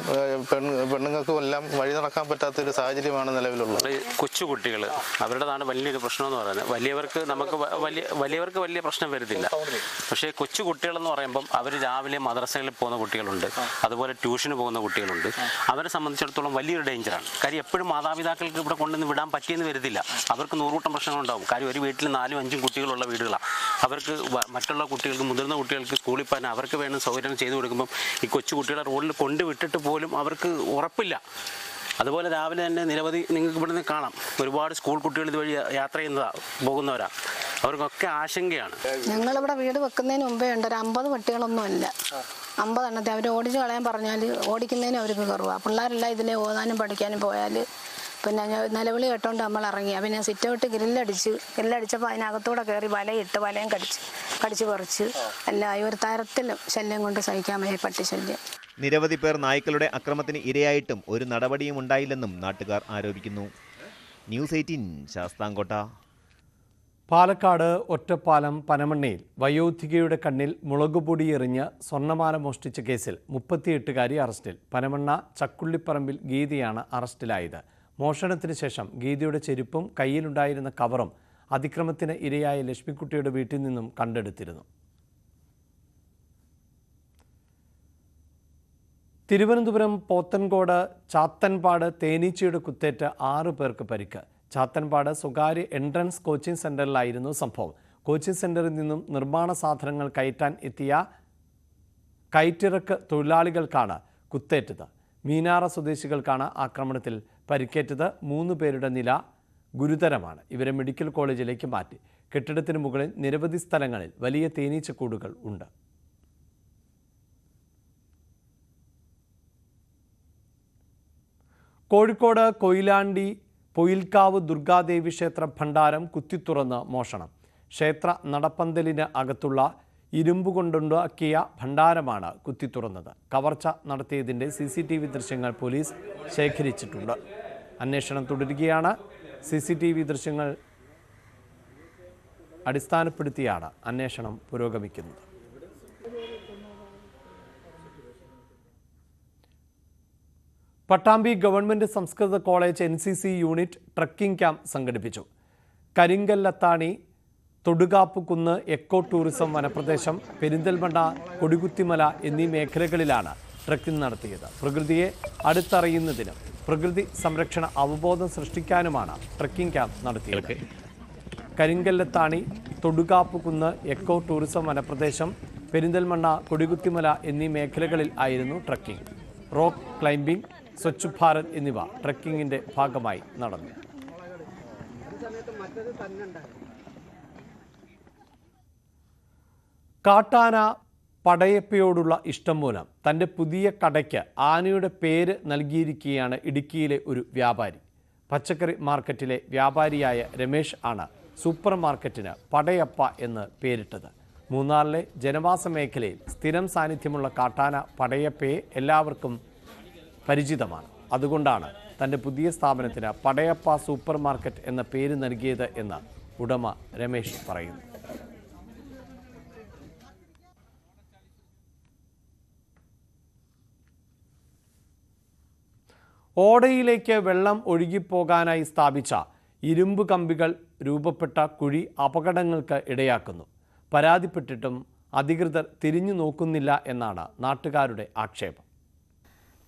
പെണ്ണുങ്ങൾക്കും എല്ലാം വഴി നടക്കാൻ പറ്റാത്തൊരു സാഹചര്യമാണ് നിലവിലുള്ളത്. കൊച്ചുകുട്ടികൾ അവരുടേതാണ് വലിയൊരു പ്രശ്നം എന്ന് പറയുന്നത്. വലിയവർക്ക് വലിയ പ്രശ്നം വരുന്നില്ല. പക്ഷേ കൊച്ചു കുട്ടികളെന്ന് പറയുമ്പം അവർ രാവിലെ മദ്രസകളിൽ പോകുന്ന കുട്ടികളുണ്ട്, അതുപോലെ ട്യൂഷന് പോകുന്ന കുട്ടികളുണ്ട്. അവരെ സംബന്ധിച്ചിടത്തോളം വലിയൊരു ഡേഞ്ചറാണ്. കാര്യം എപ്പോഴും മാതാപിതാക്കൾക്ക് ഇവിടെ കൊണ്ടുവന്ന് വിടാൻ പറ്റിയെന്ന് വരുന്നില്ല. അവർക്ക് നൂറുകൂട്ടം പ്രശ്നങ്ങളുണ്ടാവും. കാര്യം ഒരു വീട്ടിൽ 4-5 കുട്ടികളുള്ള വീടുകളാണ്. അവർക്ക് മറ്റുള്ള കുട്ടികൾക്ക്, മുതിർന്ന കുട്ടികൾക്ക് സ്കൂളിൽ പോകാൻ അവർക്ക് വേണ്ട സൗകര്യം ചെയ്തു കൊടുക്കുമ്പം ഈ കൊച്ചു കുട്ടികളെ റോഡിൽ കൊണ്ടുവിട്ടിട്ട് പോലും അവർക്ക് ഉറപ്പില്ല. അതുപോലെ രാവിലെ തന്നെ നിരവധി നിങ്ങൾക്ക് ഇവിടുന്ന് കാണാം, ഒരുപാട് സ്കൂൾ കുട്ടികൾ ഇതുവഴി യാത്ര പോകുന്നവരാ. അവർക്കൊക്കെ ആശങ്കയാണ്. ഞങ്ങളിവിടെ വീട് വെക്കുന്നതിന് മുമ്പേ ഉണ്ട് ഒരു 50 പട്ടികളൊന്നും അല്ല. 50 എണ്ണത്തെ അവർ ഓടിച്ച് കളയാൻ പറഞ്ഞാൽ ഓടിക്കുന്നതിന് അവർക്ക് കുറവാണ്. പിള്ളേരെല്ലാം ഇതിലെ ഓതാനും പഠിക്കാനും പോയാൽ പിന്നെ നിലവിളി കേട്ടോണ്ട് നമ്മൾ ഇറങ്ങി. പിന്നെ സിറ്റൗട്ട് ഗ്രില്ലടിച്ചപ്പോൾ അതിനകത്തൂടെ കയറി വലയും കടിച്ച് പറിച്ച് എല്ലാം ഒരു തരത്തിലും ശല്യം കൊണ്ട് സഹിക്കാൻ വയ്യ പട്ടി ശല്യം. നിരവധി പേർ നായ്ക്കളുടെ അക്രമത്തിന് ഇരയായിട്ടും ഒരു നടപടിയും ഉണ്ടായില്ലെന്നും നാട്ടുകാർ ആരോപിക്കുന്നു. ന്യൂസ് 18 ശാസ്താംകോട്ട. പാലക്കാട് ഒറ്റപ്പാലം പനമണ്ണയിൽ വയോധികയുടെ കണ്ണിൽ മുളകുപൊടി എറിഞ്ഞ് സ്വർണ്ണമാല മോഷ്ടിച്ച കേസിൽ 38കാരി അറസ്റ്റിൽ. പനമണ്ണ ചക്കുള്ളിപ്പറമ്പിൽ ഗീതയാണ് അറസ്റ്റിലായത്. മോഷണത്തിന് ശേഷം ഗീതയുടെ ചെരുപ്പും കയ്യിലുണ്ടായിരുന്ന കവറും അതിക്രമത്തിന് ഇരയായ ലക്ഷ്മിക്കുട്ടിയുടെ വീട്ടിൽ നിന്നും കണ്ടെടുത്തിരുന്നു. തിരുവനന്തപുരം പോത്തൻകോട് ചാത്തൻപാട് തേനീച്ചയുടെ കുത്തേറ്റ് 6 പേർക്ക് പരിക്ക്. ചാത്തൻപാട് സ്വകാര്യ എൻട്രൻസ് കോച്ചിംഗ് സെന്ററിലായിരുന്നു സംഭവം. കോച്ചിംഗ് സെന്ററിൽ നിന്നും നിർമ്മാണ സാധനങ്ങൾ കയറ്റാൻ എത്തിയ കയറ്റിറക്ക് തൊഴിലാളികൾക്കാണ് കുത്തേറ്റത്. മീനാറ സ്വദേശികൾക്കാണ് ആക്രമണത്തിൽ പരിക്കേറ്റത്. 3 പേരുടെ നില ഗുരുതരമാണ്. ഇവരെ മെഡിക്കൽ കോളേജിലേക്ക് മാറ്റി. കെട്ടിടത്തിന് മുകളിൽ നിരവധി സ്ഥലങ്ങളിൽ വലിയ തേനീച്ചക്കൂടുകൾ ഉണ്ട്. കോഴിക്കോട് കൊയിലാണ്ടി പൊയിൽക്കാവ് ദുർഗാദേവി ക്ഷേത്ര ഭണ്ഡാരം കുത്തിത്തുറന്ന് മോഷണം. ക്ഷേത്ര നടപ്പന്തലിന് അകത്തുള്ള ഇരുമ്പ് കൊണ്ടുണ്ടാക്കിയ ഭണ്ഡാരമാണ് കുത്തിത്തുറന്നത്. കവർച്ച നടത്തിയതിൻ്റെ CCTV ദൃശ്യങ്ങൾ പോലീസ് ശേഖരിച്ചിട്ടുണ്ട്. അന്വേഷണം തുടരുകയാണ്. CCTV ദൃശ്യങ്ങൾ അടിസ്ഥാനപ്പെടുത്തിയാണ് അന്വേഷണം പുരോഗമിക്കുന്നത്. പട്ടാമ്പി ഗവൺമെൻറ് സംസ്കൃത college NCC unit trekking camp സംഘടിപ്പിച്ചു. കരിങ്കല്ലത്താണി, തൊടുകാപ്പുകുന്ന് എക്കോ ടൂറിസം വനപ്രദേശം, പെരിന്തൽമണ്ണ, കൊടികുത്തിമല എന്നീ മേഖലകളിലാണ് ട്രക്കിംഗ് നടത്തിയത്. പ്രകൃതിയെ അടുത്തറിയുന്നതിനും പ്രകൃതി സംരക്ഷണ അവബോധം സൃഷ്ടിക്കാനുമാണ് ട്രക്കിംഗ് ക്യാമ്പ് നടത്തിയത്. കരിങ്കല്ലത്താണി, തൊടുകാപ്പുകുന്ന് എക്കോ ടൂറിസം വനപ്രദേശം, പെരിന്തൽമണ്ണ, കൊടികുത്തിമല എന്നീ മേഖലകളിൽ ആയിരുന്നു trekking. Rock climbing, Swachh Bharat എന്നിവ ട്രക്കിങ്ങിൻ്റെ ഭാഗമായി നടന്നു. കാട്ടാന പടയപ്പയോടുള്ള ഇഷ്ടം മൂലം തൻ്റെ പുതിയ കടയ്ക്ക് ആനയുടെ പേര് നൽകിയിരിക്കുകയാണ് ഇടുക്കിയിലെ ഒരു വ്യാപാരി. പച്ചക്കറി മാർക്കറ്റിലെ വ്യാപാരിയായ രമേശ് ആണ് സൂപ്പർ മാർക്കറ്റിന് പടയപ്പ എന്ന് പേരിട്ടത്. മൂന്നാറിലെ ജനവാസ മേഖലയിൽ സ്ഥിരം സാന്നിധ്യമുള്ള കാട്ടാന പടയപ്പയെ എല്ലാവർക്കും പരിചിതമാണ്. അതുകൊണ്ടാണ് തൻ്റെ പുതിയ സ്ഥാപനത്തിന് പടയപ്പ സൂപ്പർ മാർക്കറ്റ് എന്ന പേര് നൽകിയത് എന്ന് ഉടമ രമേശ് പറയുന്നു. ഓടയിലേക്ക് വെള്ളം ഒഴുകിപ്പോകാനായി സ്ഥാപിച്ച ഇരുമ്പ് കമ്പികൾ രൂപപ്പെട്ട കുഴി അപകടങ്ങൾക്ക് ഇടയാക്കുന്നു. പരാതിപ്പെട്ടിട്ടും അധികൃതർ തിരിഞ്ഞു നോക്കുന്നില്ല എന്നാണ് നാട്ടുകാരുടെ ആക്ഷേപം.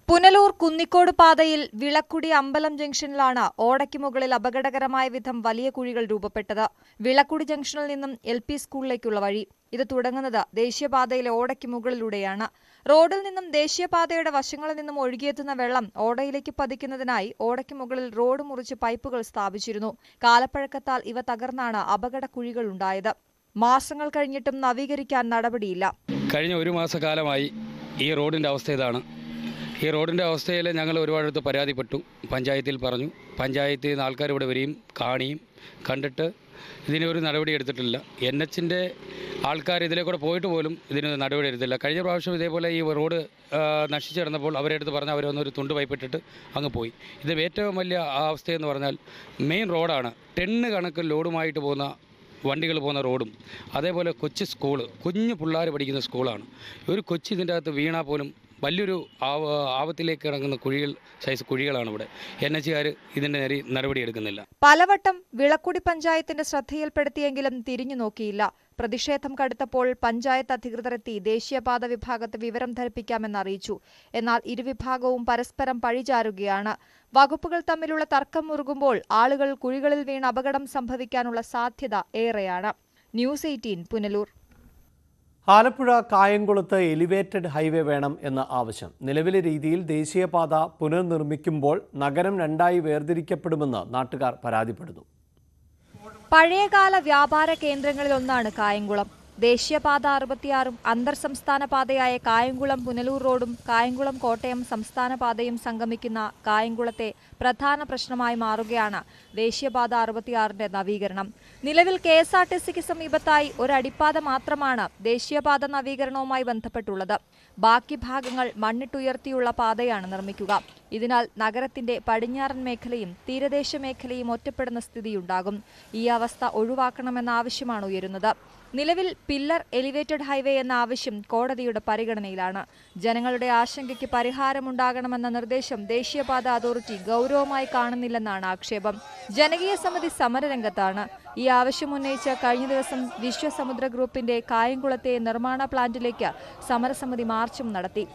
പുനലൂർ കുന്നിക്കോട് പാതയിൽ വിളക്കുടി അമ്പലം ജംഗ്ഷനിലാണ് ഓടയ്ക്ക് മുകളിൽ അപകടകരമായ വിധം വലിയ കുഴികൾ രൂപപ്പെട്ടത്. വിളക്കുടി ജംഗ്ഷനിൽ നിന്നും LP സ്കൂളിലേക്കുള്ള വഴി. ഇത് തുടങ്ങുന്നത് ദേശീയപാതയിലെ ഓടയ്ക്ക് മുകളിലൂടെയാണ്. റോഡിൽ നിന്നും ദേശീയപാതയുടെ വശങ്ങളിൽ നിന്നും ഒഴുകിയെത്തുന്ന വെള്ളം ഓടയിലേക്ക് പതിക്കുന്നതിനായി ഓടയ്ക്ക് മുകളിൽ റോഡ് മുറിച്ച് പൈപ്പുകൾ സ്ഥാപിച്ചിരുന്നു. കാലപ്പഴക്കത്താൽ ഇവ തകർന്നാണ് അപകട കുഴികൾ ഉണ്ടായത്. മാസങ്ങൾ കഴിഞ്ഞിട്ടും നവീകരിക്കാൻ നടപടിയില്ല. കഴിഞ്ഞ 1 മാസക്കാലമായി ഈ റോഡിന്റെ അവസ്ഥ ഇതാണ്. ഈ റോഡിൻ്റെ അവസ്ഥയിൽ ഞങ്ങൾ ഒരുപാടടുത്ത് പരാതിപ്പെട്ടു, പഞ്ചായത്തിൽ പറഞ്ഞു. പഞ്ചായത്തിൽ നിന്ന് ആൾക്കാർ ഇവിടെ വരികയും കാണുകയും കണ്ടിട്ട് ഇതിനൊരു നടപടി എടുത്തിട്ടില്ല. NHൻ്റെ ആൾക്കാർ ഇതിലെ കൂടെ പോയിട്ട് പോലും ഇതിന് നടപടി എടുത്തില്ല. കഴിഞ്ഞ പ്രാവശ്യം ഇതേപോലെ ഈ റോഡ് നശിച്ചു കിടന്നപ്പോൾ അവരെ അടുത്ത് പറഞ്ഞാൽ അവരൊന്നൊരു തുണ്ട് പൈപ്പിട്ടിട്ട് അങ്ങ് പോയി. ഇത് ഏറ്റവും വലിയ അവസ്ഥയെന്ന് പറഞ്ഞാൽ മെയിൻ റോഡാണ്. 10 കണക്ക് ലോഡുമായിട്ട് പോകുന്ന വണ്ടികൾ പോകുന്ന റോഡും, അതേപോലെ കൊച്ചു സ്കൂള്, കുഞ്ഞു പിള്ളേർ പഠിക്കുന്ന സ്കൂളാണ്. ഒരു കൊച്ചു ഇതിൻ്റെ അകത്ത് വീണാൽ പോലും വലിയൊരു ആപത്തിലേക്ക് ഇറങ്ങുന്ന സൈസ് കുഴികളാണ് ഇവിടെ. NHകാർ ഇതിൻ്റെ നേരെ നടപടിയെടുക്കുന്നില്ല. പലവട്ടം വിളക്കുടി പഞ്ചായത്തിന്റെ ശ്രദ്ധയിൽപ്പെടുത്തിയെങ്കിലും തിരിഞ്ഞു നോക്കിയില്ല. പ്രതിഷേധം കടുത്തപ്പോൾ പഞ്ചായത്ത് അധികൃതരെത്തി ദേശീയപാത വിഭാഗത്തെ വിവരം ധരിപ്പിക്കാമെന്ന് അറിയിച്ചു. എന്നാൽ ഇരുവിഭാഗവും പരസ്പരം പഴിചാരുകയാണ്. വകുപ്പുകൾ തമ്മിലുള്ള തർക്കം മുറുകുമ്പോൾ ആളുകൾ കുഴികളിൽ വീണ് അപകടം സംഭവിക്കാനുള്ള സാധ്യത ഏറെയാണ്. ന്യൂസ് 18 പുനലൂർ. ആലപ്പുഴ കായംകുളത്ത് എലിവേറ്റഡ് ഹൈവേ വേണം എന്ന ആവശ്യം. നിലവിലെ രീതിയിൽ ദേശീയപാത പുനർനിർമ്മിക്കുമ്പോൾ നഗരം 2ആയി വേർതിരിക്കപ്പെടുമെന്ന് നാട്ടുകാർ പരാതിപ്പെടുന്നു. പഴയകാല വ്യാപാര കേന്ദ്രങ്ങളിലൊന്നാണ് കായംകുളം. ദേശീയപാത 66ഉം അന്തർ സംസ്ഥാന പാതയായ കായംകുളം പുനലൂർ റോഡും കായംകുളം കോട്ടയം സംസ്ഥാന പാതയും സംഗമിക്കുന്ന കായംകുളത്തെ പ്രധാന പ്രശ്നമായി മാറുകയാണ് ദേശീയപാത 66ന്റെ നവീകരണം. നിലവിൽ KSRTCക്ക് സമീപത്തായി ഒരു അടിപ്പാത മാത്രമാണ് ദേശീയപാത നവീകരണവുമായി ബന്ധപ്പെട്ടുള്ളത്. ബാക്കി ഭാഗങ്ങൾ മണ്ണിട്ടുയർത്തിയുള്ള പാതയാണ് നിർമ്മിക്കുക. ഇതിനാൽ നഗരത്തിന്റെ പടിഞ്ഞാറൻ മേഖലയും തീരദേശ മേഖലയും ഒറ്റപ്പെടുന്ന സ്ഥിതിയുണ്ടാകും. ഈ അവസ്ഥ ഒഴിവാക്കണമെന്ന ആവശ്യമാണ് ഉയരുന്നത്. നിലവിൽ പില്ലർ എലിവേറ്റഡ് ഹൈവേ എന്ന ആവശ്യം കോടതിയുടെ പരിഗണനയിലാണ്. ജനങ്ങളുടെ ആശങ്കയ്ക്ക് പരിഹാരമുണ്ടാകണമെന്ന നിർദ്ദേശം ദേശീയപാത അതോറിറ്റി ഗൗരവമായി കാണുന്നില്ലെന്നാണ് ആക്ഷേപം. ജനകീയ സമിതി സമരരംഗത്താണ്. ഈ ആവശ്യം ഉന്നയിച്ച് കഴിഞ്ഞ ദിവസം വിശ്വസമുദ്ര ഗ്രൂപ്പിന്റെ കായംകുളത്തെ നിർമ്മാണ പ്ലാന്റിലേക്ക് സമരസമിതി മാർച്ചും നടത്തി.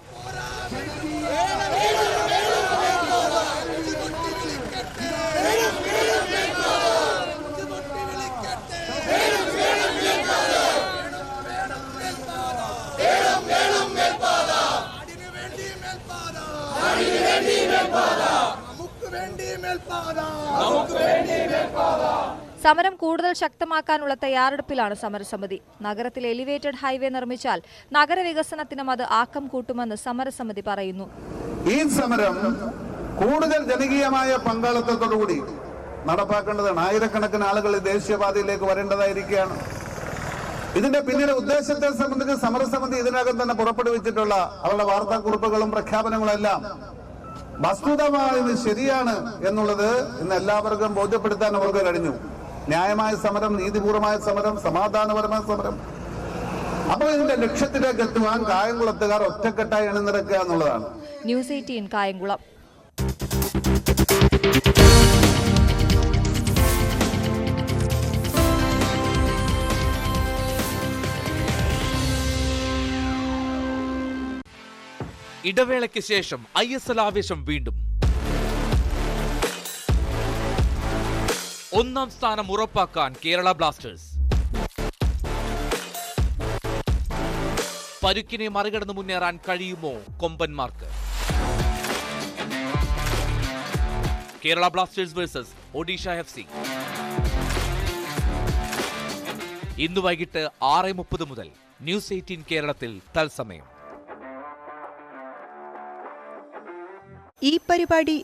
സമരം കൂടുതൽ ശക്തമാക്കാനുള്ള തയ്യാറെടുപ്പിലാണ് സമരസമിതി. നഗരത്തിൽ എലിവേറ്റഡ് ഹൈവേ നിർമ്മിച്ചാൽ നഗരവികസനത്തിനും അത് ആക്കം കൂട്ടുമെന്ന് സമരസമിതി പറയുന്നു. ഈ സമരം കൂടുതൽ ജനകീയമായ പങ്കാളിത്തത്തോടുകൂടി നടപ്പാക്കേണ്ടതാണ്. ആയിരക്കണക്കിന് ആളുകൾ ദേശീയപാതയിലേക്ക് വരേണ്ടതായിരിക്കുകയാണ്. ഇതിന്റെ പിന്നിലെ ഉദ്ദേശത്തെ സംബന്ധിച്ച് സമരസമിതി ഇതിനകം തന്നെ പുറപ്പെടുവിച്ചിട്ടുള്ള അവരുടെ വാർത്താക്കുറിപ്പുകളും പ്രഖ്യാപനങ്ങളും എല്ലാം വസ്തുതമായി ഇത് ശരിയാണ് എന്നുള്ളത് ഇന്ന് എല്ലാവർക്കും ബോധ്യപ്പെടുത്താൻ അവർക്ക് കഴിഞ്ഞു. ന്യായമായ സമരം, നീതിപൂർവമായ സമരം, സമാധാനപരമായ സമരം. അപ്പോൾ ഇതിന്റെ ലക്ഷ്യത്തിലേക്ക് എത്തുവാൻ കായംകുളത്തുകാർ ഒറ്റക്കെട്ടായി അണിനിരക്കുക എന്നുള്ളതാണ്. ന്യൂസ് 18 കായംകുളം. ഇടവേളയ്ക്ക് ശേഷം ISL ആവേശം വീണ്ടും. 1ാം സ്ഥാനം ഉറപ്പാക്കാൻ കേരള ബ്ലാസ്റ്റേഴ്സ്. പരുക്കിനെ മറികടന്ന് മുന്നേറാൻ കഴിയുമോ കൊമ്പന്മാർക്ക്? Kerala Blasters versus Odisha FC. ഇന്ന് വൈകിട്ട് 6:30 മുതൽ ന്യൂസ് 18 കേരളത്തിൽ തത്സമയം. ഈ പരിപാടി